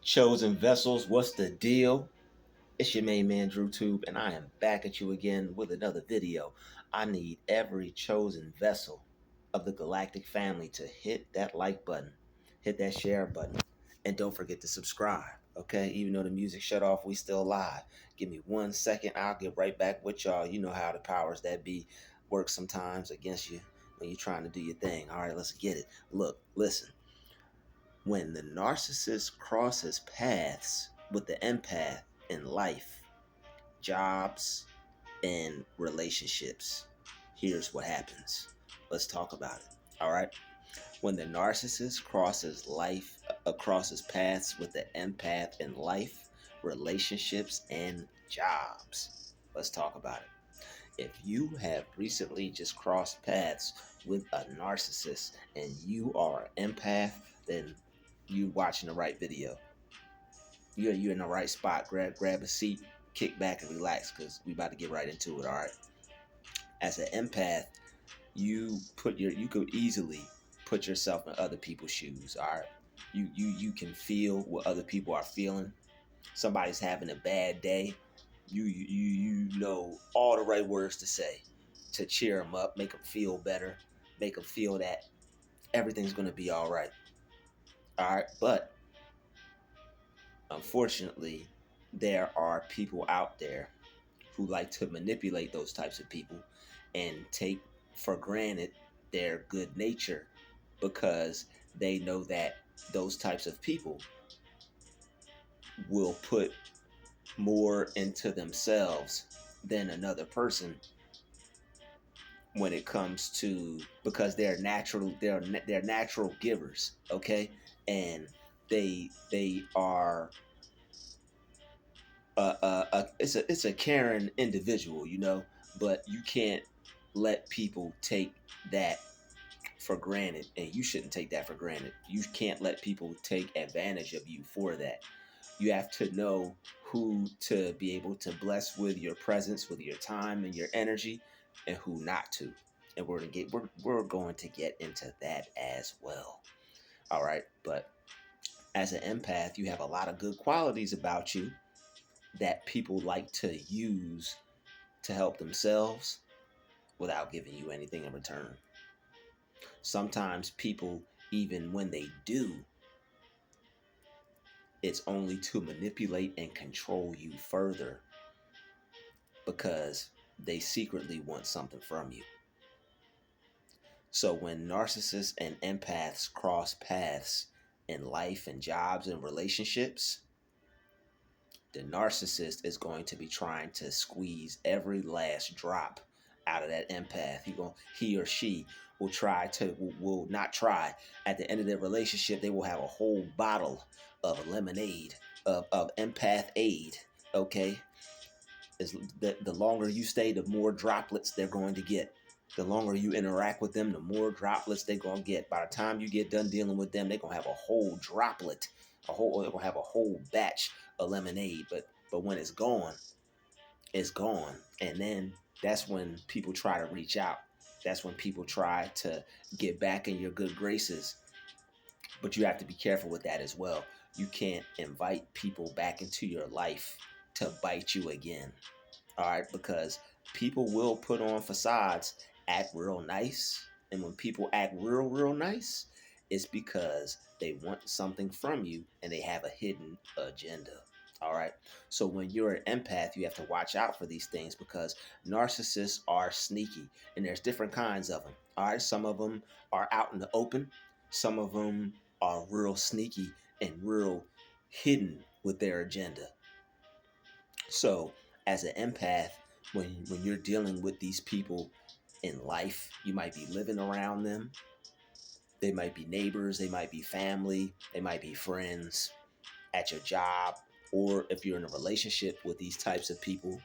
Chosen vessels, what's the deal? It's your main man Drew Tube, and I am back at you again with another video. I need every chosen vessel of the galactic family to hit that like button, hit that share button, and don't forget to subscribe. Okay, even though the music shut off, we still live. Give me 1 second, I'll get right back with y'all. You know how the powers that be work sometimes against you when you're trying to do your thing. All right, let's get it. Look, listen. When the narcissist crosses paths with the empath in life, jobs, and relationships, here's what happens. Let's talk about it. All right. When the narcissist crosses paths with the empath in life, relationships, and jobs. Let's talk about it. If you have recently just crossed paths with a narcissist and you are an empath, then you watching the right video. You're in the right spot. Grab a seat, kick back and relax because we about to get right into it. All right. As an empath, you could easily put yourself in other people's shoes. All right. You can feel what other people are feeling. Somebody's having a bad day. You know all the right words to say to cheer them up, make them feel better, make them feel that everything's gonna be all right. All right, but unfortunately, there are people out there who like to manipulate those types of people and take for granted their good nature because they know that those types of people will put more into themselves than another person when it comes to because they're natural givers, okay, and they are it's a caring individual, but you can't let people take that for granted, and you shouldn't take that for granted. You can't let people take advantage of you for that. You have to know who to be able to bless with your presence, with your time and your energy, and who not to. And we're going to get into that as well. All right, but as an empath, you have a lot of good qualities about you that people like to use to help themselves without giving you anything in return. Sometimes people, even when they do, it's only to manipulate and control you further because they secretly want something from you. So when narcissists and empaths cross paths in life and jobs and relationships, the narcissist is going to be trying to squeeze every last drop out of that empath. He or she will not try. At the end of their relationship, they will have a whole bottle of lemonade, of empath aid. Okay, the longer you stay, the more droplets they're going to get. The longer you interact with them, the more droplets they're gonna get. By the time you get done dealing with them, they're gonna have a whole droplet, they're gonna have a whole batch of lemonade. But when it's gone, it's gone. And then that's when people try to reach out. That's when people try to get back in your good graces. But you have to be careful with that as well. You can't invite people back into your life to bite you again. All right, because people will put on facades, act real nice. And when people act real nice, it's because they want something from you and they have a hidden agenda. All right. So when you're an empath, you have to watch out for these things because narcissists are sneaky and there's different kinds of them. All right. Some of them are out in the open. Some of them are real sneaky and real hidden with their agenda. So as an empath, when you're dealing with these people in life, you might be living around them. They might be neighbors, they might be family, they might be friends at your job, or if you're in a relationship with these types of people,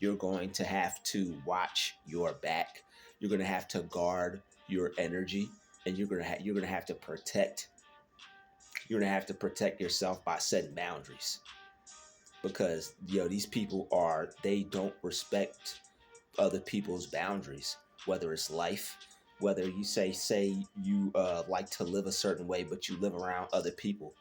you're going to have to watch your back. You're going to have to guard your energy, and you're going to have to protect. You're going to have to protect yourself by setting boundaries because these people they don't respect other people's boundaries, whether it's life, whether you say you like to live a certain way but you live around other people,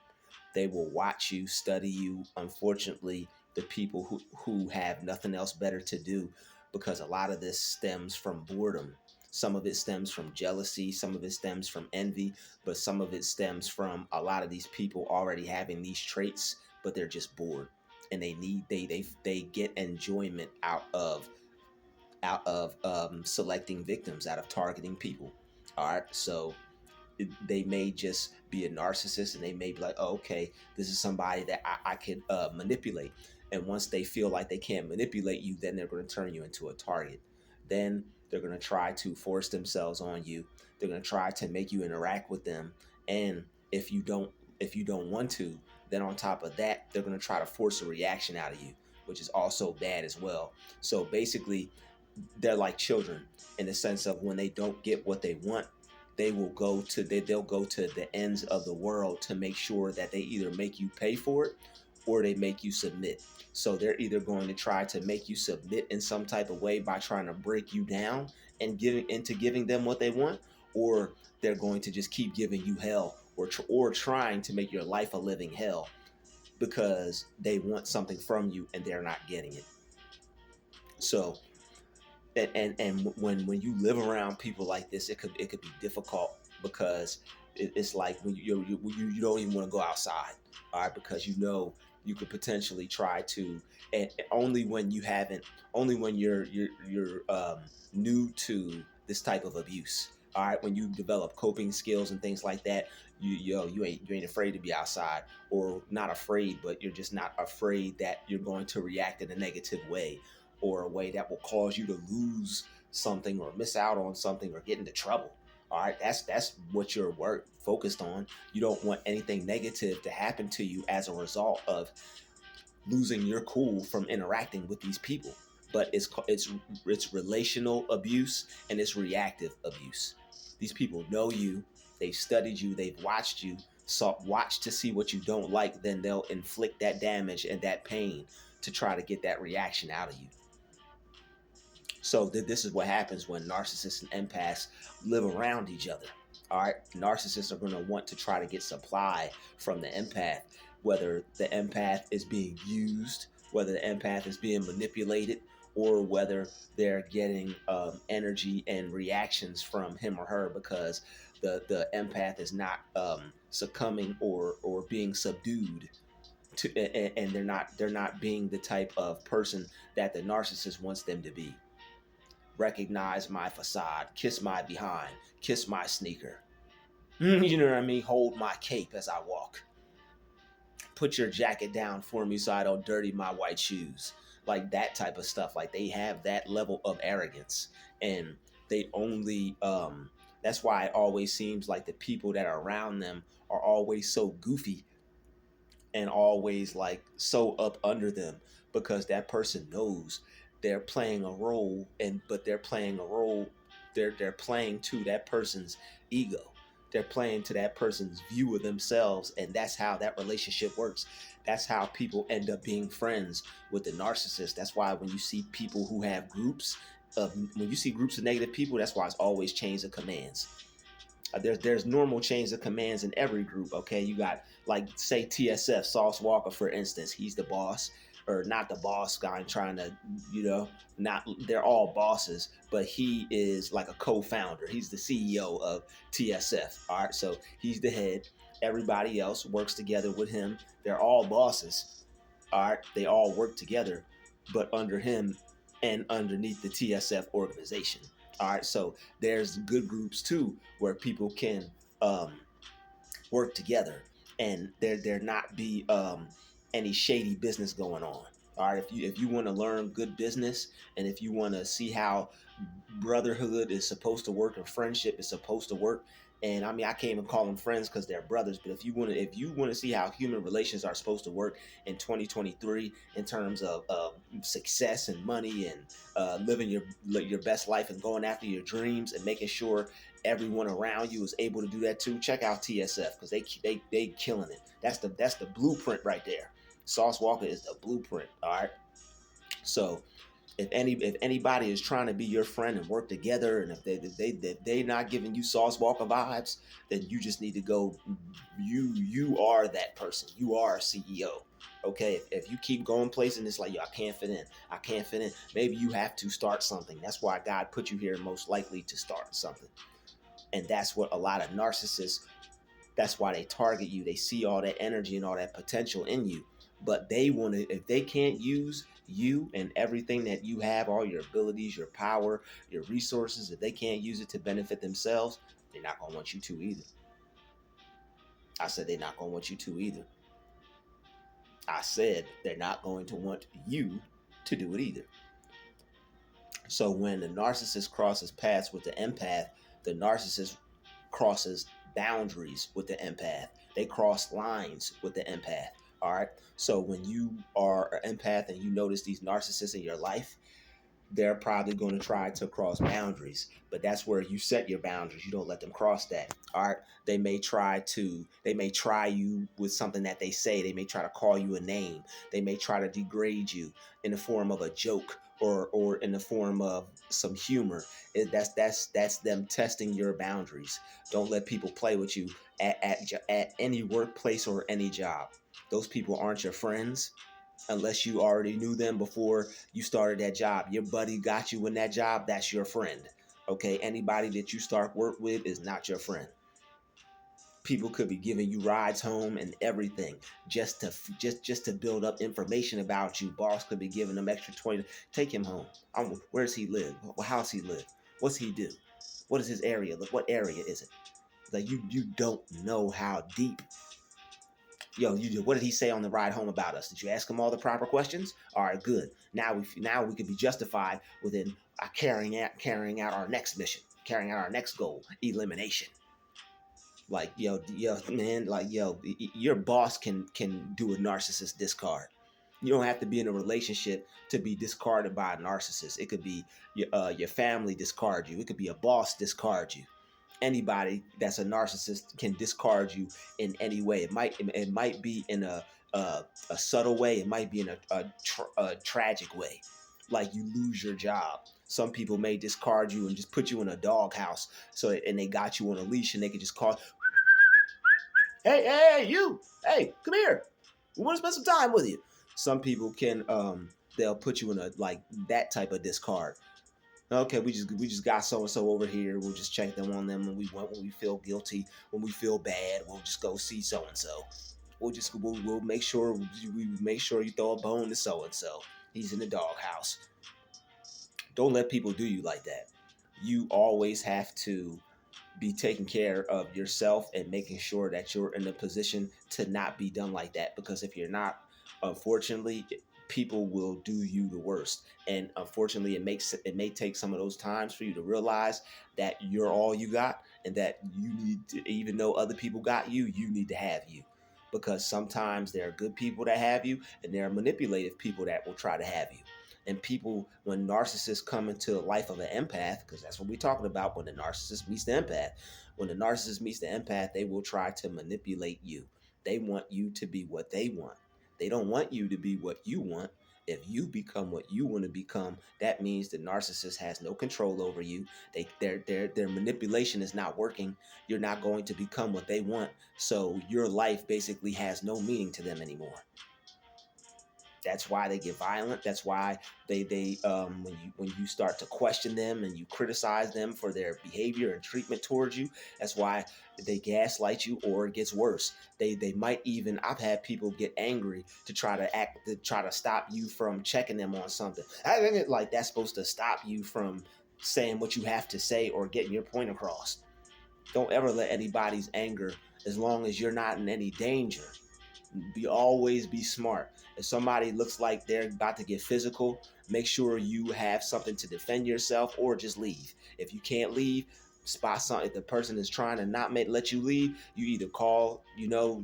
They will watch you, study you. Unfortunately, the people who have nothing else better to do, because a lot of this stems from boredom. Some of it stems from jealousy, some of it stems from envy, but some of it stems from a lot of these people already having these traits, but they're just bored, and they get enjoyment out of selecting victims, out of targeting people. All right, so they may just be a narcissist, and they may be like, oh, okay, this is somebody that I can manipulate. And once they feel like they can't manipulate you, then they're going to turn you into a target. Then they're going to try to force themselves on you. They're going to try to make you interact with them. And if you don't want to, then on top of that, they're going to try to force a reaction out of you, which is also bad as well. So basically, they're like children in the sense of when they don't get what they want, they'll go to the ends of the world to make sure that they either make you pay for it or they make you submit. So they're either going to try to make you submit in some type of way by trying to break you down and giving them what they want, or they're going to just keep giving you hell, or trying to make your life a living hell because they want something from you and they're not getting it. So and when you live around people like this, it could be difficult, because it's like when you don't even want to go outside, all right, because you could potentially try to, and only when you haven't, only when you're new to this type of abuse, all right, when you develop coping skills and things like that, you ain't afraid to be outside, or not afraid, but you're just not afraid that you're going to react in a negative way, or a way that will cause you to lose something or miss out on something or get into trouble. All right, that's what you're focused on. You don't want anything negative to happen to you as a result of losing your cool from interacting with these people. But it's relational abuse, and it's reactive abuse. These people know you, they've studied you, they've watched you, watch to see what you don't like, then they'll inflict that damage and that pain to try to get that reaction out of you. So this is what happens when narcissists and empaths live around each other. All right, narcissists are going to want to try to get supply from the empath, whether the empath is being used, whether the empath is being manipulated, or whether they're getting energy and reactions from him or her because the empath is not succumbing or being subdued to, and they're not being the type of person that the narcissist wants them to be. Recognize my facade, kiss my behind, kiss my sneaker. You know what I mean? Hold my cape as I walk. Put your jacket down for me so I don't dirty my white shoes. Like that type of stuff. Like they have that level of arrogance. And they only that's why it always seems like the people that are around them are always so goofy and always like so up under them, because that person knows they're playing a role, and but they're playing a role, they're playing to that person's ego, they're playing to that person's view of themselves, and that's how that relationship works. That's how people end up being friends with the narcissist. That's why when you see people who have groups when you see groups of negative people, that's why it's always chains of commands. There's normal chains of commands in every group. Okay, you got, like, say TSF, Sauce Walker, for instance. He's the boss, or not the boss guy. Trying to, not, they're all bosses, but he is like a co-founder. He's the CEO of TSF. All right, so he's the head. Everybody else works together with him. They're all bosses. All right, they all work together, but under him and underneath the TSF organization. All right, so there's good groups too where people can um, work together, and there not be any shady business going on. All right, if you want to learn good business, and if you want to see how brotherhood is supposed to work and friendship is supposed to work, and I mean, I can't even call them friends because they're brothers, but if you want to see how human relations are supposed to work in 2023 in terms of success and money, and living your best life and going after your dreams and making sure everyone around you is able to do that too, check out TSF, because they killing it. That's the blueprint right there. Sauce Walker is the blueprint. All right, so If anybody is trying to be your friend and work together, and if they not giving you sauce walker vibes, then you just need to go. You are that person. You are a CEO. Okay, if you keep going places and it's like, yo, I can't fit in, I can't fit in. Maybe you have to start something. That's why God put you here, most likely to start something. And that's what a lot of narcissists, that's why they target you. They see all that energy and all that potential in you. But they want to, if they can't use you and everything that you have, all your abilities, your power, your resources, if they can't use it to benefit themselves, they're not going to want you to either. I said they're not going to want you to either. I said they're not going to want you to do it either. So when the narcissist crosses paths with the empath, the narcissist crosses boundaries with the empath. They cross lines with the empath. All right. So when you are an empath and you notice these narcissists in your life, they're probably going to try to cross boundaries, but that's where you set your boundaries. You don't let them cross that. All right. They may try you with something that they say. They may try to call you a name. They may try to degrade you in the form of a joke, or in the form of some humor. That's them testing your boundaries. Don't let people play with you at any workplace or any job. Those people aren't your friends unless you already knew them before you started that job. Your buddy got you in that job, that's your friend. Okay, anybody that you start work with is not your friend. People could be giving you rides home and everything just to build up information about you. Boss could be giving them extra 20. Take him home. Where does he live? What house he live? What's he do? What is his area? What area is it? Like you don't know how deep. Yo, what did he say on the ride home about us? Did you ask him all the proper questions? All right, good. Now we could be justified within carrying out our next mission, carrying out our next goal, elimination. Like yo, man, like yo, your boss can do a narcissist discard. You don't have to be in a relationship to be discarded by a narcissist. It could be your family discard you. It could be a boss discard you. Anybody that's a narcissist can discard you in any way. It might be in a subtle way. It might be in a tragic way, like you lose your job. Some people may discard you and just put you in a doghouse. And they got you on a leash, and they can just call, hey, you, hey, come here. We want to spend some time with you. Some people can, they'll put you in a like that type of discard. Okay, we just got so and so over here. We'll just check them on them when we feel guilty, when we feel bad. We'll just go see so and so. We'll make sure we make sure you throw a bone to so and so. He's in the doghouse. Don't let people do you like that. You always have to be taking care of yourself and making sure that you're in a position to not be done like that. Because if you're not, unfortunately, people will do you the worst. And unfortunately, it may take some of those times for you to realize that you're all you got, and that you need to, even though other people got you, you need to have you. Because sometimes there are good people that have you, and there are manipulative people that will try to have you. And people, when narcissists come into the life of an empath, because that's what we're talking about, when the narcissist meets the empath, when the narcissist meets the empath, they will try to manipulate you. They want you to be what they want. They don't want you to be what you want. If you become what you want to become, that means the narcissist has no control over you. Their manipulation is not working. You're not going to become what they want. So your life basically has no meaning to them anymore. That's why they get violent. That's why when you start to question them and you criticize them for their behavior and treatment towards you, that's why they gaslight you, or it gets worse. They might even, I've had people get angry to try to stop you from checking them on something. I think like that's supposed to stop you from saying what you have to say or getting your point across. Don't ever let anybody's anger, as long as you're not in any danger, always be smart. If somebody looks like they're about to get physical, make sure you have something to defend yourself, or just leave. If you can't leave, spot something. If the person is trying to not let you leave, you either call, handle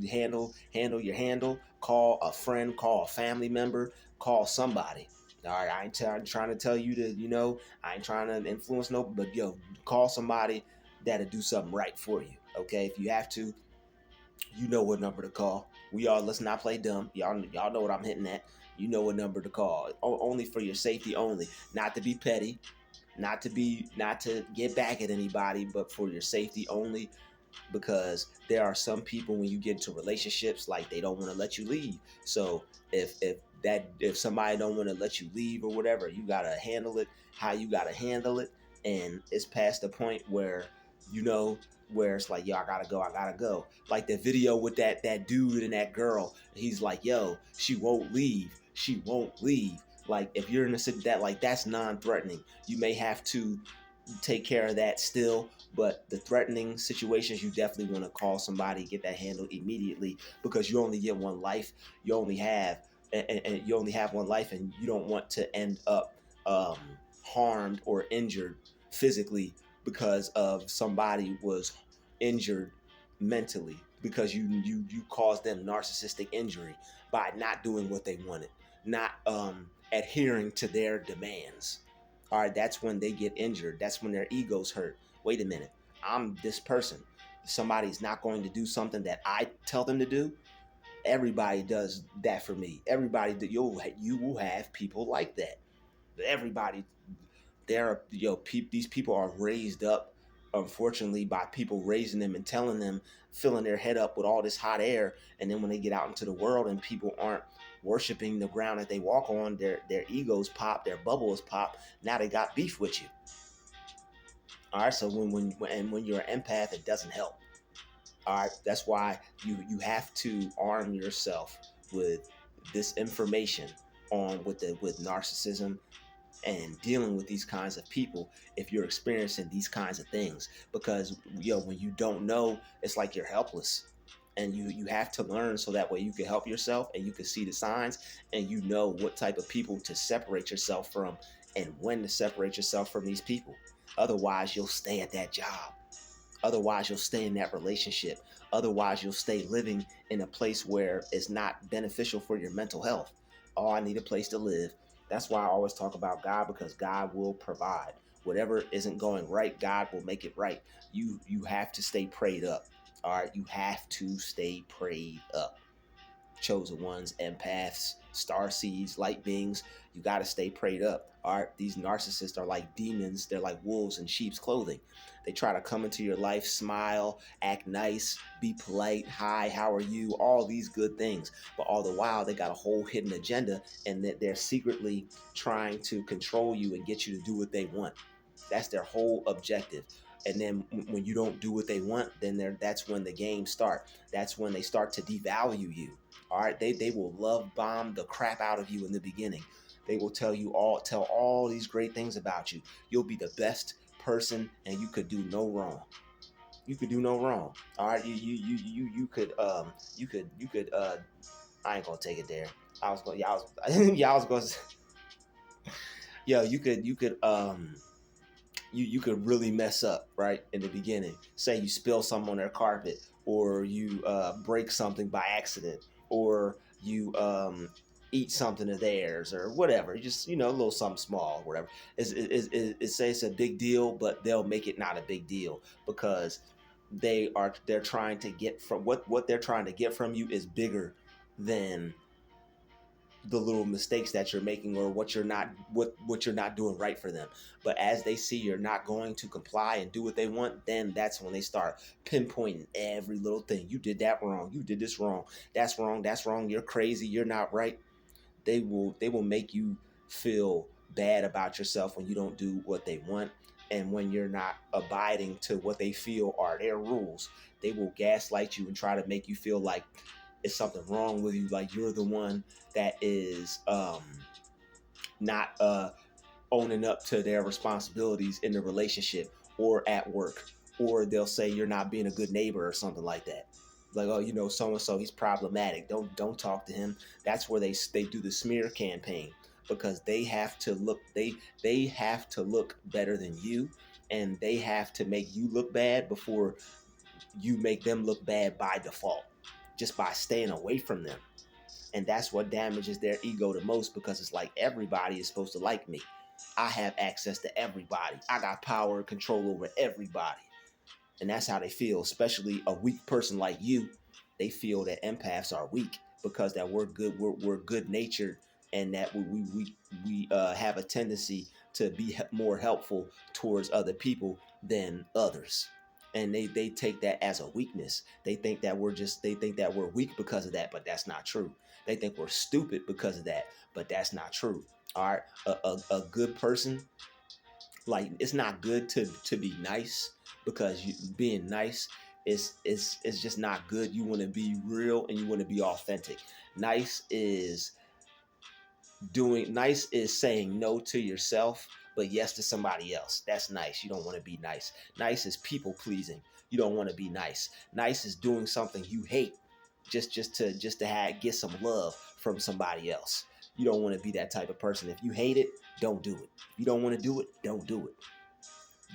your handle, call a friend, call a family member, call somebody. All right, I ain't trying to tell you to, I ain't trying to influence no, but call somebody that'll do something right for you. Okay, if you have to, You know what number to call. We all, let's not play dumb. Y'all know what I'm hitting at. You know what number to call. Only for your safety only. Not to be petty, not to get back at anybody, but for your safety only, because there are some people when you get into relationships, like, they don't want to let you leave. So if somebody don't want to let you leave or whatever, you gotta handle it how you gotta handle it. And it's past the point where, you know where it's like, yo, I gotta go. Like the video with that dude and that girl, he's like, yo, she won't leave. Like, if you're in a city that, like, that's non-threatening. You may have to take care of that still, but the threatening situations, you definitely want to call somebody, get that handled immediately, because you only get one life. You only have and you only have one life, and you don't want to end up um, harmed or injured physically because of somebody was injured mentally, because you caused them narcissistic injury by not doing what they wanted, not adhering to their demands. All right, that's when they get injured. That's when their egos hurt. Wait a minute, I'm this person. Somebody's not going to do something that I tell them to do. Everybody does that for me. Everybody, that you will have people like that. Everybody, there are, these people are raised up, unfortunately, by people raising them and telling them, filling their head up with all this hot air, and then when they get out into the world and people aren't worshiping the ground that they walk on, their egos pop, their bubbles pop. Now they got beef with you. All right, so when you're an empath, it doesn't help. All right, that's why you have to arm yourself with this information on with narcissism and dealing with these kinds of people if you're experiencing these kinds of things, because when you don't know, it's like you're helpless, and you have to learn so that way you can help yourself and you can see the signs, and you know what type of people to separate yourself from and when to separate yourself from these people. Otherwise, you'll stay at that job. Otherwise, you'll stay in that relationship. Otherwise, you'll stay living in a place where it's not beneficial for your mental health. Oh, I need a place to live. That's why I always talk about God, because God will provide. Whatever isn't going right, God will make it right. You have to stay prayed up. All right, you have to stay prayed up. Chosen ones, empaths, star seeds, light beings, you got to stay prayed up. All right, these narcissists are like demons. They're like wolves in sheep's clothing. They try to come into your life, smile, act nice, be polite, hi, how are you, all these good things, but all the while they got a whole hidden agenda, and that they're secretly trying to control you and get you to do what they want. That's their whole objective. And then when you don't do what they want, then that's when the games start. That's when they start to devalue you. All right, they will love bomb the crap out of you in the beginning. They will tell all these great things about you. You'll be the best person, and you could do no wrong. You could do no wrong. All right, you could I ain't gonna take it there. I was going, y'all was, y'all was going, yo, you could really mess up right in the beginning. Say you spill something on their carpet, or you break something by accident, or you eat something of theirs, or whatever. Just a little something small, whatever. It say it's a big deal, but they'll make it not a big deal, because they're trying to get from what they're trying to get from you is bigger than the little mistakes that you're making, or what you're not doing right for them. But as they see you're not going to comply and do what they want, then that's when they start pinpointing every little thing. You did that wrong, you did this wrong, that's wrong, you're crazy, you're not right. They will make you feel bad about yourself when you don't do what they want, and when you're not abiding to what they feel are their rules. They will gaslight you and try to make you feel like it's something wrong with you, like you're the one that is not owning up to their responsibilities in the relationship or at work. Or they'll say you're not being a good neighbor or something like that. Like, oh, so and so, he's problematic, don't talk to him. That's where they do the smear campaign, because they have to look they have to look better than you, and they have to make you look bad before you make them look bad by default, just by staying away from them. And that's what damages their ego the most, because it's like, everybody is supposed to like me. I have access to everybody. I got power and control over everybody. And that's how they feel, especially a weak person like you. they feel that empaths are weak because that we're good natured, and that we have a tendency to be more helpful towards other people than others. And they take that as a weakness. They think that we're weak because of that, but that's not true. They think we're stupid because of that, but that's not true. All right, a good person, like, it's not good to be nice, because being nice is just not good. You want to be real and you want to be authentic. Nice is saying no to yourself but yes to somebody else. That's nice. You don't want to be nice. Nice is people pleasing. You don't want to be nice. Nice is doing something you hate just to get some love from somebody else. You don't want to be that type of person. If you hate it, don't do it. If you don't want to do it, don't do it.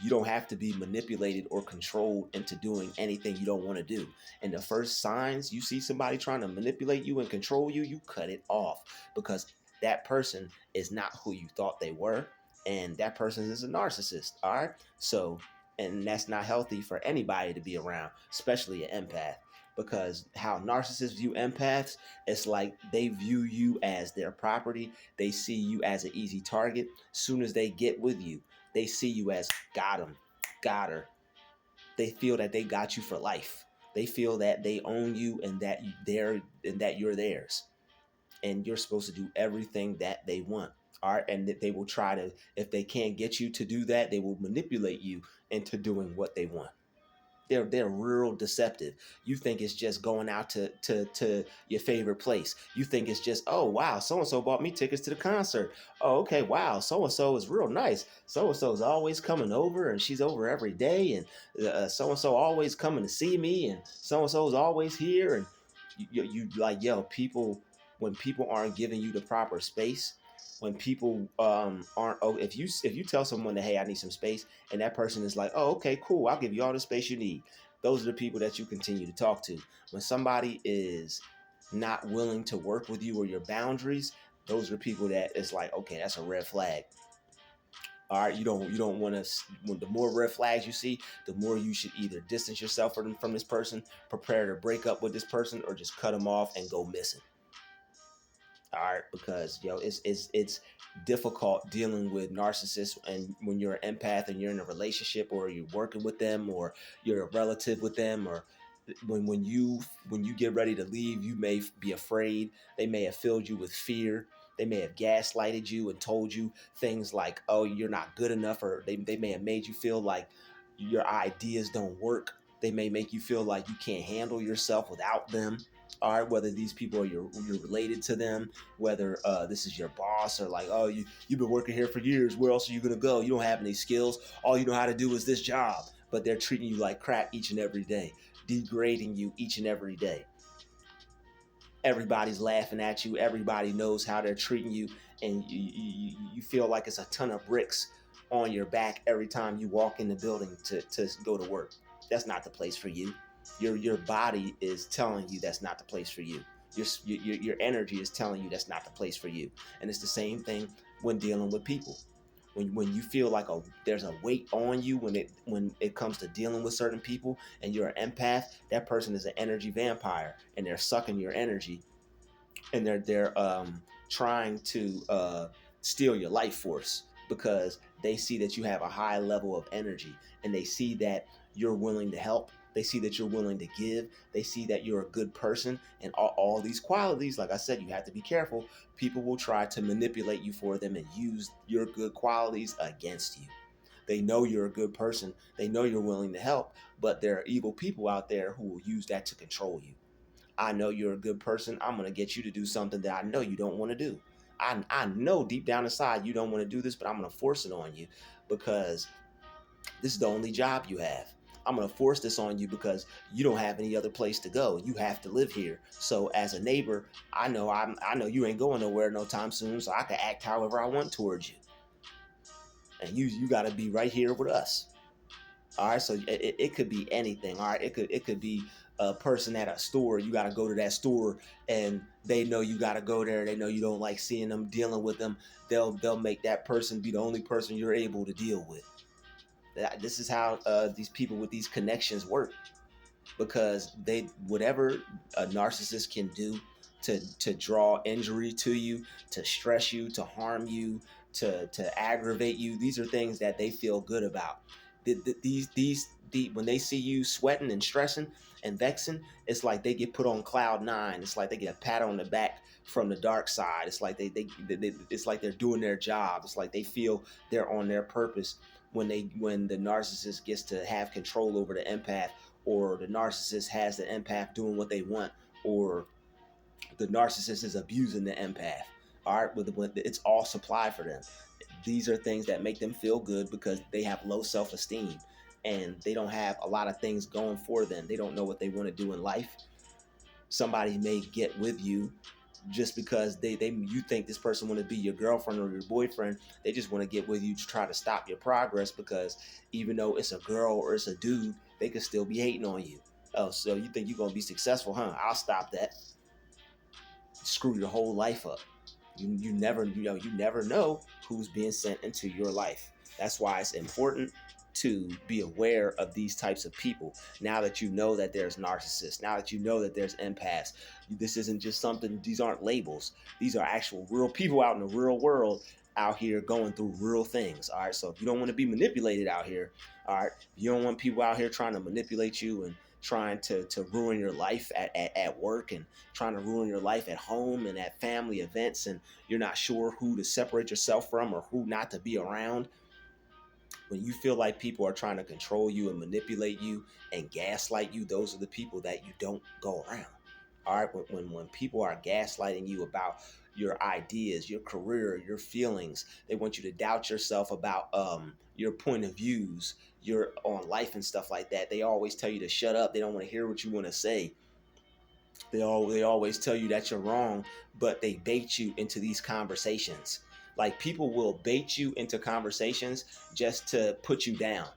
You don't have to be manipulated or controlled into doing anything you don't want to do. And the first signs you see somebody trying to manipulate you and control you, you cut it off, because that person is not who you thought they were. And that person is a narcissist. All right. So, and that's not healthy for anybody to be around, especially an empath. Because how narcissists view empaths, it's like they view you as their property. They see you as an easy target. Soon as they get with you, they see you as got him, got her. They feel that they got you for life. They feel that they own you, and that you're theirs, and you're supposed to do everything that they want. All right, and that they will try to, if they can't get you to do that, they will manipulate you into doing what they want. They're real deceptive. You think it's just going out to your favorite place. You think it's just, oh wow, so and so bought me tickets to the concert. Oh, okay, wow, so and so is real nice. So and so is always coming over, and she's over every day, and so and so always coming to see me, and so and so is always here. And you like, yo, people, when people aren't giving you the proper space, when people aren't, oh, if you tell someone that, hey, I need some space, and that person is like, oh, okay, cool, I'll give you all the space you need, those are the people that you continue to talk to. When somebody is not willing to work with you or your boundaries, those are people that it's like, okay, that's a red flag. All right, you don't want to. When the more red flags you see, the more you should either distance yourself from this person, prepare to break up with this person, or just cut them off and go missing. All right, because it's difficult dealing with narcissists, and when you're an empath and you're in a relationship, or you're working with them, or you're a relative with them, or when you get ready to leave, you may be afraid. They may have filled you with fear. They may have gaslighted you and told you things like, oh, you're not good enough, or they may have made you feel like your ideas don't work. They may make you feel like you can't handle yourself without them. All right, whether these people are you're related to them, whether this is your boss, or like, oh, you've been working here for years, where else are you gonna go? You don't have any skills, all you know how to do is this job. But they're treating you like crap each and every day, degrading you each and every day. Everybody's laughing at you, everybody knows how they're treating you, and you feel like it's a ton of bricks on your back every time you walk in the building to go to work. That's not the place for you. Your body is telling you that's not the place for you. Your energy is telling you that's not the place for you. And it's the same thing when dealing with people. When you feel like there's a weight on you when it comes to dealing with certain people, and you're an empath, that person is an energy vampire, and they're sucking your energy, and they're trying to steal your life force, because they see that you have a high level of energy, and they see that you're willing to help. They see that you're willing to give. They see that you're a good person, and all these qualities. Like I said, you have to be careful. People will try to manipulate you for them and use your good qualities against you. They know you're a good person. They know you're willing to help, but there are evil people out there who will use that to control you. I know you're a good person. I'm going to get you to do something that I know you don't want to do. I know deep down inside you don't want to do this, but I'm going to force it on you because this is the only job you have. I'm going to force this on you because you don't have any other place to go. You have to live here. So as a neighbor, I know you ain't going nowhere no time soon, so I can act however I want towards you. And you got to be right here with us. All right, so it could be anything. All right, it could be a person at a store. You got to go to that store, and they know you got to go there. They know you don't like seeing them, dealing with them. They'll make that person be the only person you're able to deal with. This is how these people with these connections work. because they whatever a narcissist can do to draw injury to you, to stress you, to harm you, to aggravate you, these are things that they feel good about. When they see you sweating and stressing and vexing, it's like they get put on cloud nine. It's like they get a pat on the back from the dark side. It's like they it's like they're doing their job. It's like they feel they're on their purpose when the narcissist gets to have control over the empath, or the narcissist has the empath doing what they want, or the narcissist is abusing the empath. All right, it's all supply for them. These are things that make them feel good because they have low self-esteem and they don't have a lot of things going for them. They don't know what they want to do in life. Somebody may get with you just because they you think this person want to be your girlfriend or your boyfriend. They just want to get with you to try to stop your progress, because even though it's a girl or it's a dude, they could still be hating on you. Oh, so you think you're gonna be successful, huh? I'll stop that. Screw your whole life up. You never know who's being sent into your life. That's why it's important to be aware of these types of people. Now that you know that there's narcissists, now that you know that there's empaths, this isn't just something, these aren't labels. These are actual real people out in the real world, out here going through real things. All right. So if you don't want to be manipulated out here, all right, you don't want people out here trying to manipulate you and trying to ruin your life at work, and trying to ruin your life at home and at family events, and you're not sure who to separate yourself from or who not to be around. When you feel like people are trying to control you and manipulate you and gaslight you, those are the people that you don't go around. All right, when people are gaslighting you about your ideas, your career, your feelings, they want you to doubt yourself about your point of views, your on life and stuff like that. They always tell you to shut up. They don't want to hear what you want to say. They always tell you that you're wrong, but they bait you into these conversations. Like, people will bait you into conversations just to put you down.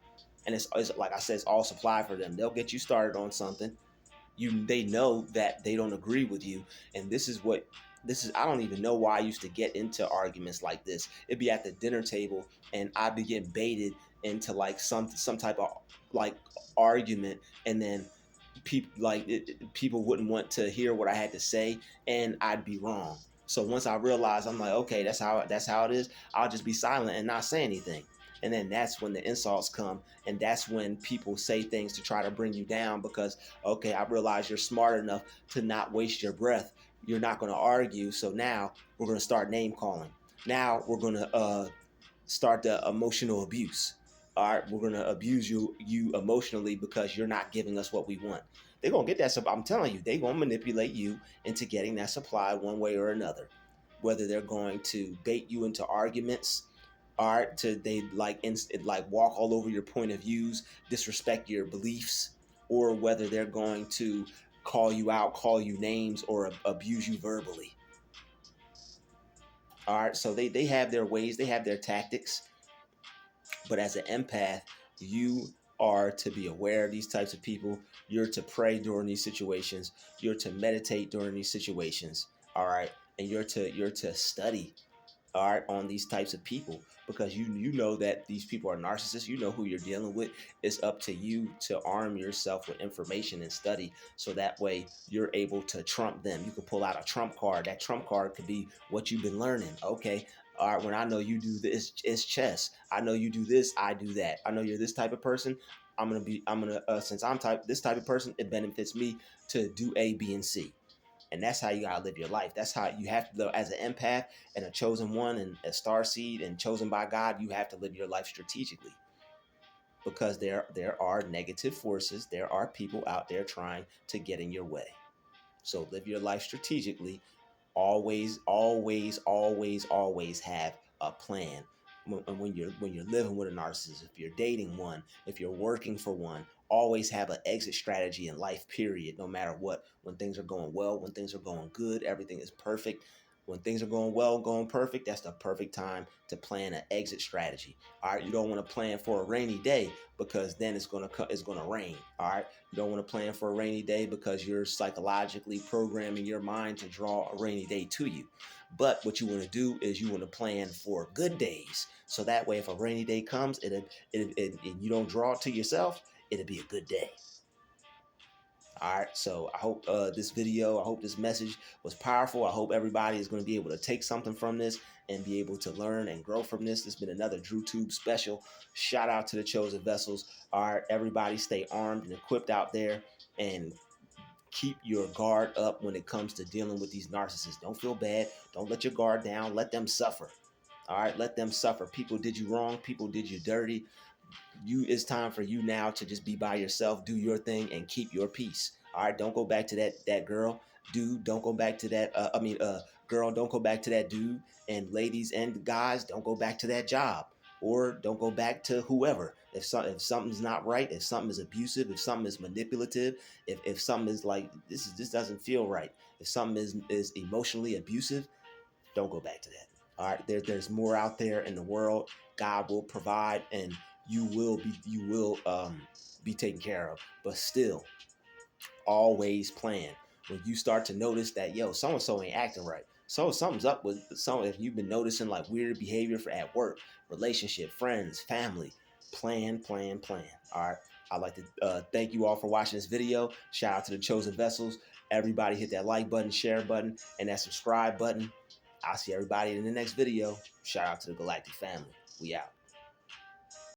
And it's like I said, it's all supply for them. They'll get you started on something. They know that they don't agree with you, and this is I don't even know why I used to get into arguments like this. It'd be at the dinner table and I'd be getting baited into like some type of like argument, and then people wouldn't want to hear what I had to say, and I'd be wrong. So once I realized, I'm like, okay, that's how it is. I'll just be silent and not say anything. And then that's when the insults come, and that's when people say things to try to bring you down, because okay, I realize you're smart enough to not waste your breath. You're not going to argue, so now we're going to start name calling. Now we're going to start the emotional abuse. All right, we're gonna abuse you emotionally because you're not giving us what we want. They're gonna get that. I'm telling you, they're gonna manipulate you into getting that supply one way or another. Whether they're going to bait you into arguments, all right, to they like walk all over your point of views, disrespect your beliefs, or whether they're going to call you out, call you names, or abuse you verbally. All right, so they have their ways, they have their tactics. But as an empath, you are to be aware of these types of people. You're to pray during these situations. You're to meditate during these situations. All right. And you're to study, all right, on these types of people, because you know that these people are narcissists. You know who you're dealing with. It's up to you to arm yourself with information and study, so that way you're able to trump them. You can pull out a trump card. That trump card could be what you've been learning. Okay, all right, when I know you do this, it's chess. I know you do this, I do that. I know you're this type of person. Since I'm this type of person, it benefits me to do A, B, and C. And that's how you gotta live your life. That's how you have to live as an empath and a chosen one and a star seed and chosen by God. You have to live your life strategically, because there are negative forces. There are people out there trying to get in your way. So live your life strategically. Always, always, always, always have a plan. When you're living with a narcissist, if you're dating one, if you're working for one, always have an exit strategy in life, period, no matter what. When things are going well, when things are going good, everything is perfect. When things are going well, going perfect, that's the perfect time to plan an exit strategy. All right, you don't want to plan for a rainy day, because then it's gonna rain. All right, you don't want to plan for a rainy day because you're psychologically programming your mind to draw a rainy day to you. But what you want to do is you want to plan for good days, so that way if a rainy day comes, and you don't draw it to yourself, it'll be a good day. All right, so I hope I hope this message was powerful. I hope everybody is going to be able to take something from this and be able to learn and grow from this. This has been another DrewTube special. Shout out to the chosen vessels. All right, everybody stay armed and equipped out there, and keep your guard up when it comes to dealing with these narcissists. Don't feel bad. Don't let your guard down. Let them suffer. All right, let them suffer. People did you wrong. People did you dirty. It's time for you now to just be by yourself, do your thing, and keep your peace. All right, don't go back to that girl, dude. Don't go back to that. Girl, don't go back to that dude. And ladies and guys, don't go back to that job, or don't go back to whoever. If something's not right, if something is abusive, if something is manipulative, if something is like this doesn't feel right. If something is emotionally abusive, don't go back to that. All right, there's more out there in the world. God will provide, and you will be taken care of. But still, always plan. When you start to notice that so and so ain't acting right, so something's up with some. If you've been noticing like weird behavior for at work, relationship, friends, family, plan. All right. I'd like to thank you all for watching this video. Shout out to the chosen vessels. Everybody hit that like button, share button, and that subscribe button. I'll see everybody in the next video. Shout out to the galactic family. We out.